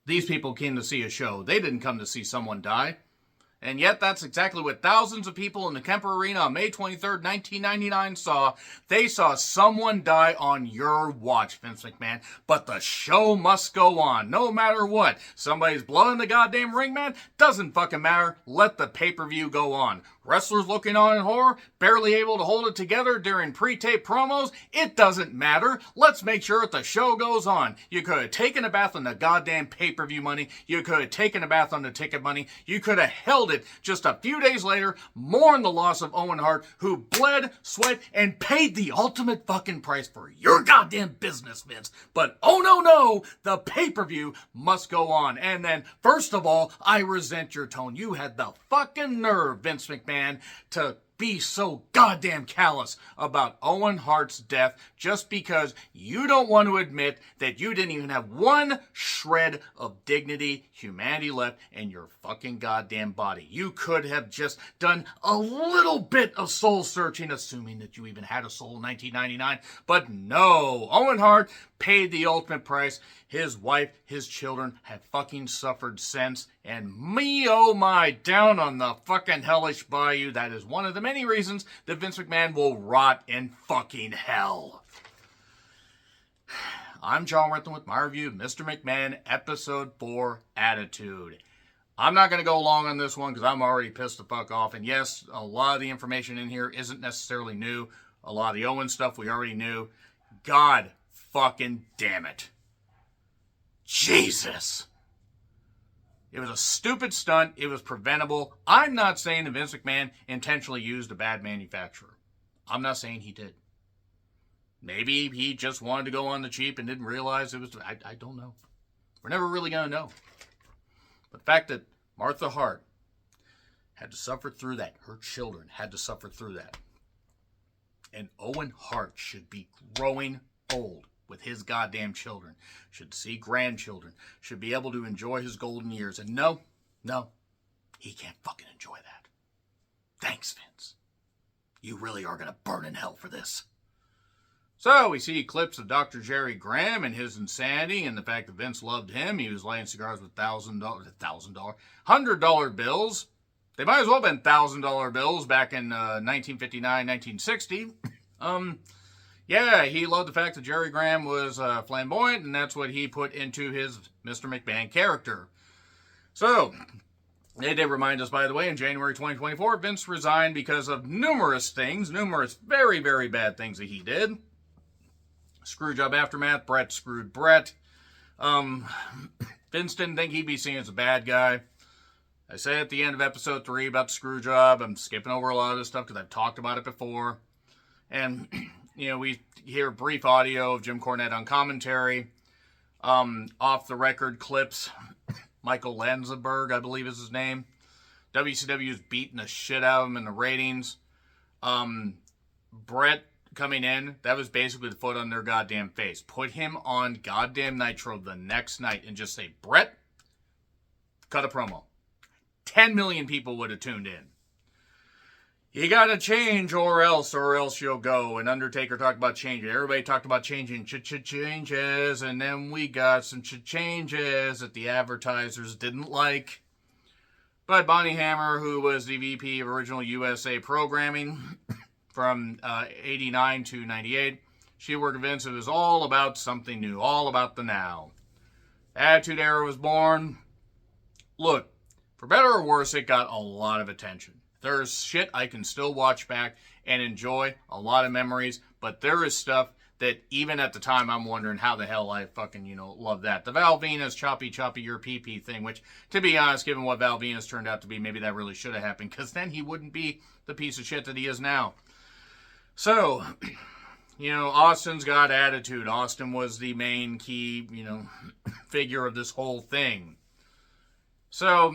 These people came to see a show. They didn't come to see someone die. And yet that's exactly what thousands of people in the Kemper Arena on May 23rd, 1999 saw. They saw someone die on your watch, Vince McMahon. But the show must go on, no matter what. Somebody's blowing the goddamn ring, man. Doesn't fucking matter. Let the pay-per-view go on. Wrestlers looking on in horror, barely able to hold it together during pre-tape promos. It doesn't matter. Let's make sure that the show goes on. You could have taken a bath on the goddamn pay-per-view money. You could have taken a bath on the ticket money. You could have held it just a few days later, mourn the loss of Owen Hart, who bled, sweat, and paid the ultimate fucking price for your goddamn business, Vince. But oh no, the pay-per-view must go on. And then, first of all, I resent your tone. You had the fucking nerve, Vince McMahon, to be so goddamn callous about Owen Hart's death just because you don't want to admit that you didn't even have one shred of dignity, humanity left in your fucking goddamn body. You could have just done a little bit of soul searching, assuming that you even had a soul in 1999. But no, Owen Hart paid the ultimate price. His wife, his children have fucking suffered since. And me, oh my, down on the fucking hellish bayou. That is one of the many reasons that Vince McMahon will rot in fucking hell. I'm John Renton with my review of Mr. McMahon, Episode 4, Attitude. I'm not going to go long on this one because I'm already pissed the fuck off. And yes, a lot of the information in here isn't necessarily new. A lot of the Owen stuff we already knew. God fucking damn it. Jesus. It was a stupid stunt. It was preventable. I'm not saying that Vince McMahon intentionally used a bad manufacturer. I'm not saying he did. Maybe he just wanted to go on the cheap and didn't realize it was... I don't know. We're never really going to know. But the fact that Martha Hart had to suffer through that, her children had to suffer through that, and Owen Hart should be growing old with his goddamn children, should see grandchildren, should be able to enjoy his golden years. And no, he can't fucking enjoy that. Thanks, Vince. You really are going to burn in hell for this. So we see clips of Dr. Jerry Graham and his insanity and the fact that Vince loved him. He was lighting cigars with $100 bills. They might as well have been $1,000 bills back in 1959, 1960. Yeah, he loved the fact that Jerry Graham was flamboyant, and that's what he put into his Mr. McMahon character. So, they did remind us, by the way, in January 2024, Vince resigned because of numerous things, numerous very, very bad things that he did. Screwjob aftermath, Brett screwed Brett. Vince didn't think he'd be seen as a bad guy. I said at the end of episode 3 about the screwjob. I'm skipping over a lot of this stuff because I've talked about it before. And, you know, we hear brief audio of Jim Cornette on commentary. Off the record clips. Michael Landsberg, I believe is his name. WCW is beating the shit out of him in the ratings. Brett coming in, that was basically the foot on their goddamn face. Put him on goddamn Nitro the next night and just say, Brett, cut a promo. 10 million people would have tuned in. You gotta change or else you'll go. And Undertaker talked about changing. Everybody talked about changing changes. And then we got some changes that the advertisers didn't like. But Bonnie Hammer, who was the VP of Original USA Programming from 89 to 98, she worked with Vince. It was all about something new. All about the now. Attitude Era was born. Look, for better or worse, it got a lot of attention. There's shit I can still watch back and enjoy, a lot of memories, but there is stuff that even at the time I'm wondering how the hell I fucking, love that. The Val Venus choppy your pee-pee thing, which, to be honest, given what Val Venus turned out to be, maybe that really should have happened, because then he wouldn't be the piece of shit that he is now. So, Austin's got attitude. Austin was the main key, figure of this whole thing. So,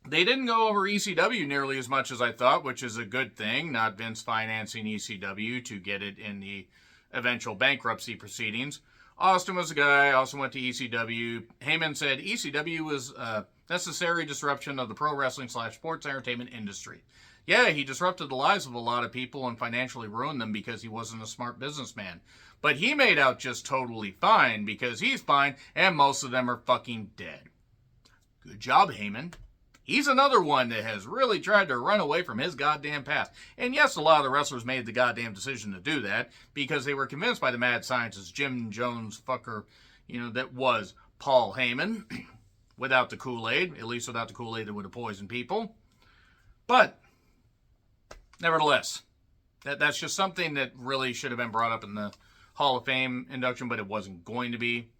they didn't go over ECW nearly as much as I thought, which is a good thing. Not Vince financing ECW to get it in the eventual bankruptcy proceedings. Austin was the guy. Austin went to ECW. Heyman said ECW was a necessary disruption of the pro wrestling / sports entertainment industry. Yeah, he disrupted the lives of a lot of people and financially ruined them because he wasn't a smart businessman. But he made out just totally fine because he's fine and most of them are fucking dead. Good job, Heyman. He's another one that has really tried to run away from his goddamn past. And yes, a lot of the wrestlers made the goddamn decision to do that because they were convinced by the mad scientist Jim Jones fucker, that was Paul Heyman. Without the Kool-Aid, at least without the Kool-Aid that would have poisoned people. But, nevertheless, that's just something that really should have been brought up in the Hall of Fame induction, but it wasn't going to be.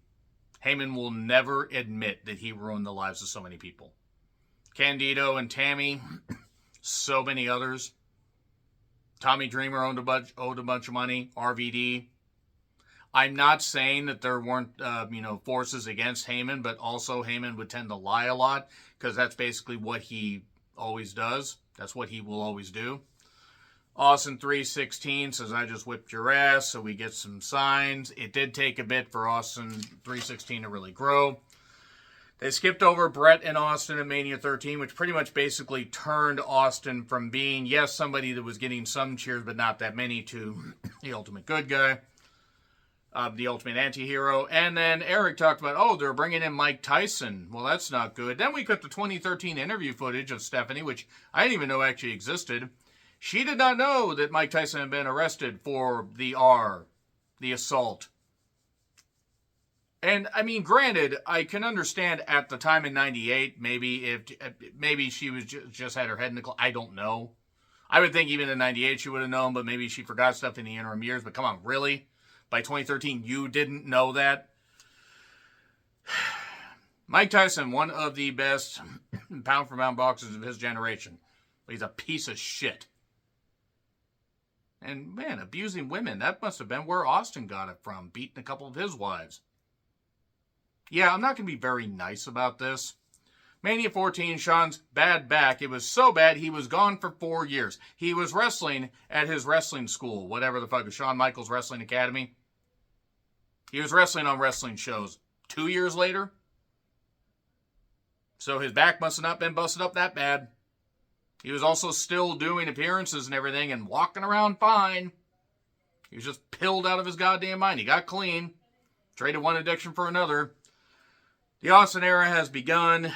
Heyman will never admit that he ruined the lives of so many people. Candido and Tammy, so many others. Tommy Dreamer owed a bunch of money. RVD. I'm not saying that there weren't, forces against Heyman, but also Heyman would tend to lie a lot because that's basically what he always does. That's what he will always do. Austin 316 says, I just whipped your ass, so we get some signs. It did take a bit for Austin 316 to really grow. They skipped over Brett and Austin at Mania 13, which pretty much basically turned Austin from being, yes, somebody that was getting some cheers, but not that many, to the ultimate good guy, the ultimate anti-hero. And then Eric talked about, they're bringing in Mike Tyson. Well, that's not good. Then we got the 2013 interview footage of Stephanie, which I didn't even know actually existed. She did not know that Mike Tyson had been arrested for the assault. And, I mean, granted, I can understand at the time in 98, maybe she was just had her head in the clouds. I don't know. I would think even in 98 she would have known, but maybe she forgot stuff in the interim years. But come on, really? By 2013, you didn't know that? Mike Tyson, one of the best pound-for-pound boxers of his generation. But he's a piece of shit. And, man, abusing women, that must have been where Austin got it from, beating a couple of his wives. Yeah, I'm not going to be very nice about this. Mania 14, Shawn's bad back. It was so bad, he was gone for 4 years. He was wrestling at his wrestling school, whatever the fuck, is Shawn Michaels Wrestling Academy. He was wrestling on wrestling shows 2 years later. So his back must have not been busted up that bad. He was also still doing appearances and everything and walking around fine. He was just pilled out of his goddamn mind. He got clean. Traded one addiction for another. The Austin era has begun.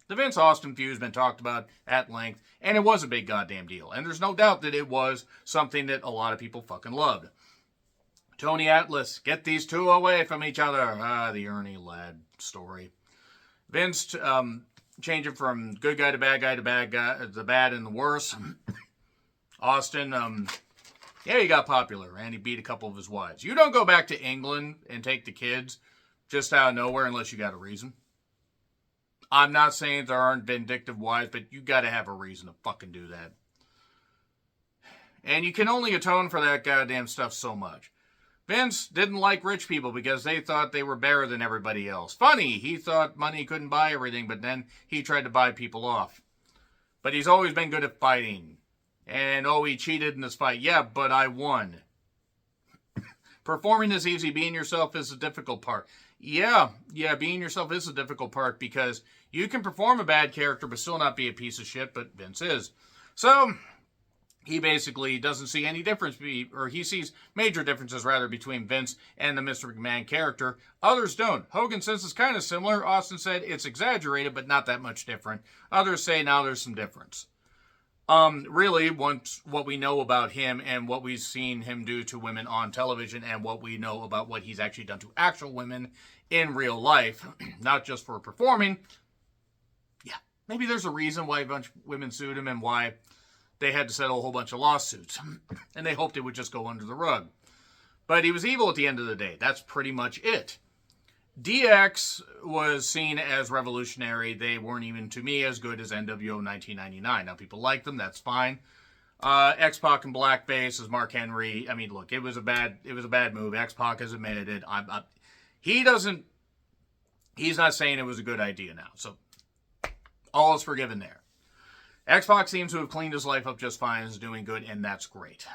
The Vince Austin feud has been talked about at length, and it was a big goddamn deal. And there's no doubt that it was something that a lot of people fucking loved. Tony Atlas, get these two away from each other. The Ernie Ladd story. Vince change it from good guy to bad guy, the bad and the worse. Austin, he got popular, and he beat a couple of his wives. You don't go back to England and take the kids just out of nowhere unless you got a reason. I'm not saying there aren't vindictive wives, but you got to have a reason to fucking do that. And you can only atone for that goddamn stuff so much. Vince didn't like rich people because they thought they were better than everybody else. Funny, he thought money couldn't buy everything, but then he tried to buy people off. But he's always been good at fighting. And, he cheated in this fight. Yeah, but I won. Performing is easy. Being yourself is the difficult part. Yeah, being yourself is the difficult part because you can perform a bad character but still not be a piece of shit, but Vince is. So, he basically doesn't see any difference, or he sees major differences, rather, between Vince and the Mr. McMahon character. Others don't. Hogan says it's kind of similar. Austin said it's exaggerated, but not that much different. Others say now there's some difference. Really, once what we know about him and what we've seen him do to women on television and what we know about what he's actually done to actual women in real life, not just for performing, maybe there's a reason why a bunch of women sued him and why they had to settle a whole bunch of lawsuits. And they hoped it would just go under the rug. But he was evil at the end of the day. That's pretty much it. DX was seen as revolutionary. They weren't even, to me, as good as NWO 1999. Now, people like them. That's fine. X-Pac and Blackface as Mark Henry. I mean, look, it was a bad move. X-Pac has admitted it. He's not saying it was a good idea now. So, all is forgiven there. X-Pac seems to have cleaned his life up just fine, is doing good, and that's great.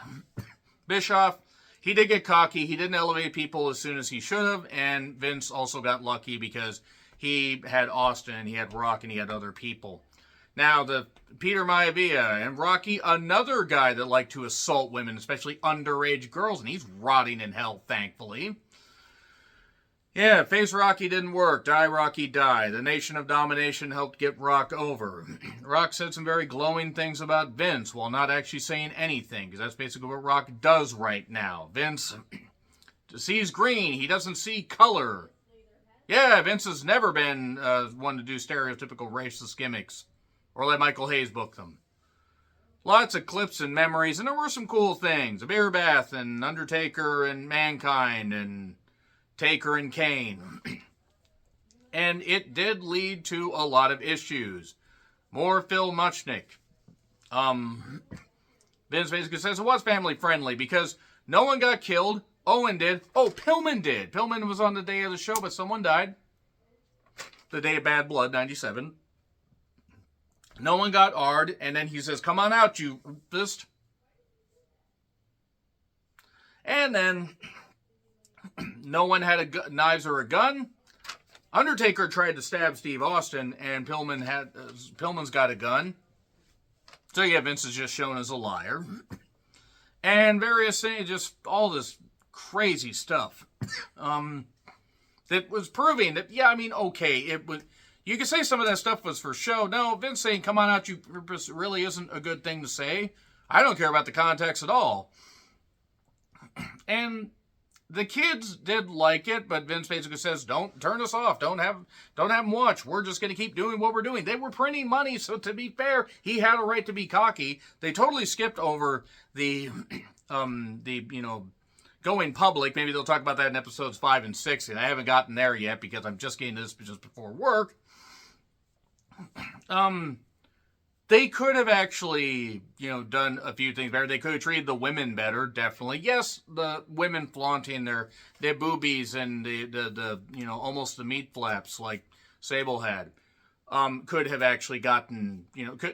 Bischoff, he did get cocky. He didn't elevate people as soon as he should have, and Vince also got lucky because he had Austin, and he had Rock, and he had other people. Now, the Peter Maivia and Rocky, another guy that liked to assault women, especially underage girls, and he's rotting in hell, thankfully. Yeah, face Rocky didn't work. Die Rocky die. The Nation of Domination helped get Rock over. Rock said some very glowing things about Vince while not actually saying anything, because that's basically what Rock does right now. Vince sees green. He doesn't see color. Yeah, Vince has never been one to do stereotypical racist gimmicks or let Michael Hayes book them. Lots of clips and memories, and there were some cool things. A beer bath and Undertaker and Mankind and Taker and Kane. And it did lead to a lot of issues. More Phil Muchnick. Vince basically says it was family friendly because no one got killed. Owen did. Oh, Pillman did. Pillman was on the day of the show, but someone died. The day of Bad Blood, 97. No one got Ard, and then he says, come on out, you fist. And then no one had knives or a gun. Undertaker tried to stab Steve Austin, and Pillman's got a gun. So yeah, Vince is just shown as a liar. And various things, just all this crazy stuff. That was proving that, yeah, I mean, okay, it was. You can say some of that stuff was for show. No, Vince saying, come on out, you really isn't a good thing to say. I don't care about the context at all. And the kids did like it, but Vince basically says, don't turn us off. Don't have them watch. We're just going to keep doing what we're doing. They were printing money, so to be fair, he had a right to be cocky. They totally skipped over the going public. Maybe they'll talk about that in episodes 5 and 6, and I haven't gotten there yet because I'm just getting this just before work. They could have actually, done a few things better. They could have treated the women better, definitely. Yes, the women flaunting their boobies and the almost the meat flaps like Sable had, could have actually gotten,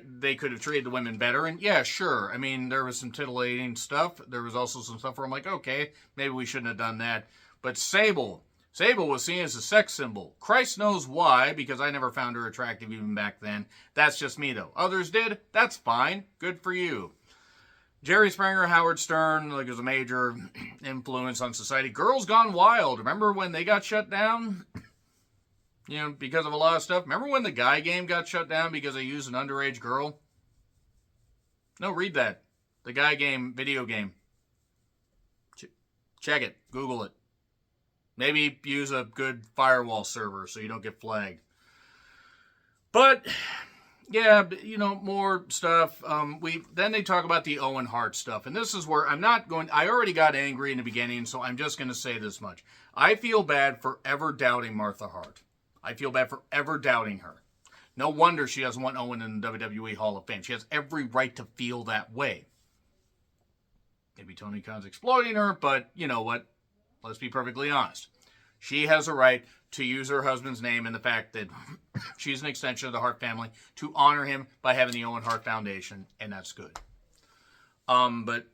they could have treated the women better. And yeah, sure. I mean, there was some titillating stuff. There was also some stuff where I'm like, okay, maybe we shouldn't have done that. But Sable was seen as a sex symbol. Christ knows why, because I never found her attractive even back then. That's just me, though. Others did. That's fine. Good for you. Jerry Springer, Howard Stern, was a major influence on society. Girls Gone Wild. Remember when they got shut down? Because of a lot of stuff. Remember when the Guy Game got shut down because they used an underage girl? No, read that. The Guy Game video game. Check it. Google it. Maybe use a good firewall server so you don't get flagged. But, yeah, more stuff. Then they talk about the Owen Hart stuff. And this is where I already got angry in the beginning, so I'm just going to say this much. I feel bad for ever doubting Martha Hart. I feel bad for ever doubting her. No wonder she doesn't want Owen in the WWE Hall of Fame. She has every right to feel that way. Maybe Tony Khan's exploiting her, but you know what? Let's be perfectly honest. She has a right to use her husband's name and the fact that she's an extension of the Hart family to honor him by having the Owen Hart Foundation, and that's good. But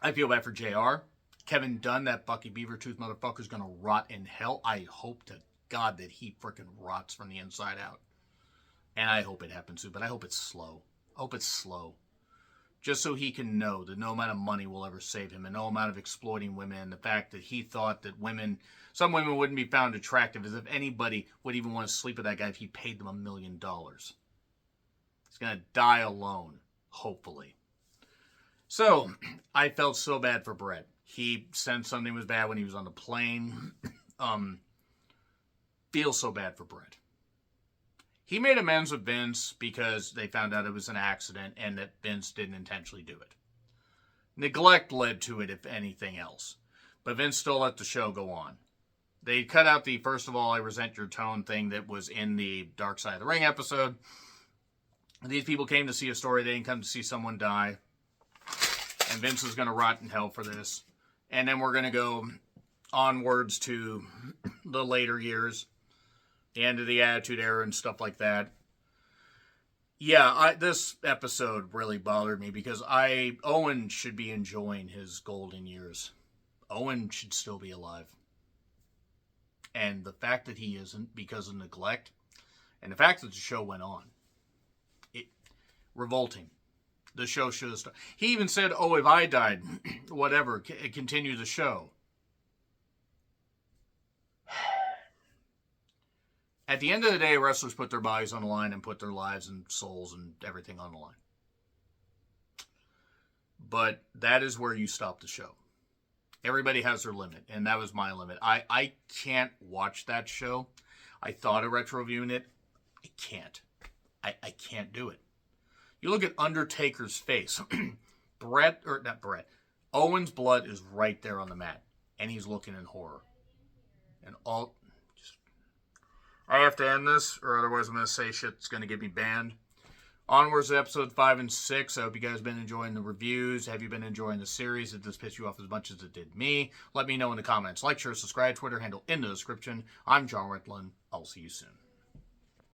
I feel bad for JR. Kevin Dunn, that Bucky Beavertooth motherfucker, is going to rot in hell. I hope to God that he freaking rots from the inside out. And I hope it happens soon, but I hope it's slow. Just so he can know that no amount of money will ever save him, and no amount of exploiting women, and the fact that he thought that some women wouldn't be found attractive, as if anybody would even want to sleep with that guy if he paid them $1 million. He's going to die alone, hopefully. So, I felt so bad for Brett. He sensed something was bad when he was on the plane. Feel so bad for Brett. He made amends with Vince because they found out it was an accident and that Vince didn't intentionally do it. Neglect led to it, if anything else. But Vince still let the show go on. They cut out the "first of all, I resent your tone" thing that was in the Dark Side of the Ring episode. These people came to see a story. They didn't come to see someone die. And Vince is going to rot in hell for this. And then we're going to go onwards to the later years. The end of the Attitude Era and stuff like that. Yeah, this episode really bothered me because Owen should be enjoying his golden years. Owen should still be alive. And the fact that he isn't because of neglect, and the fact that the show went on. Revolting. The show should have started. He even said, oh, if I died, whatever, continue the show. At the end of the day, wrestlers put their bodies on the line and put their lives and souls and everything on the line. But that is where you stop the show. Everybody has their limit, and that was my limit. I can't watch that show. I thought of retro-viewing it. I can't. I can't do it. You look at Undertaker's face. Owen's blood is right there on the mat, and he's looking in horror. And I have to end this, or otherwise I'm going to say shit that's going to get me banned. Onwards to episode 5 and 6. I hope you guys have been enjoying the reviews. Have you been enjoying the series? Did this piss you off as much as it did me? Let me know in the comments. Like, share, subscribe, Twitter handle in the description. I'm John Ritlin. I'll see you soon.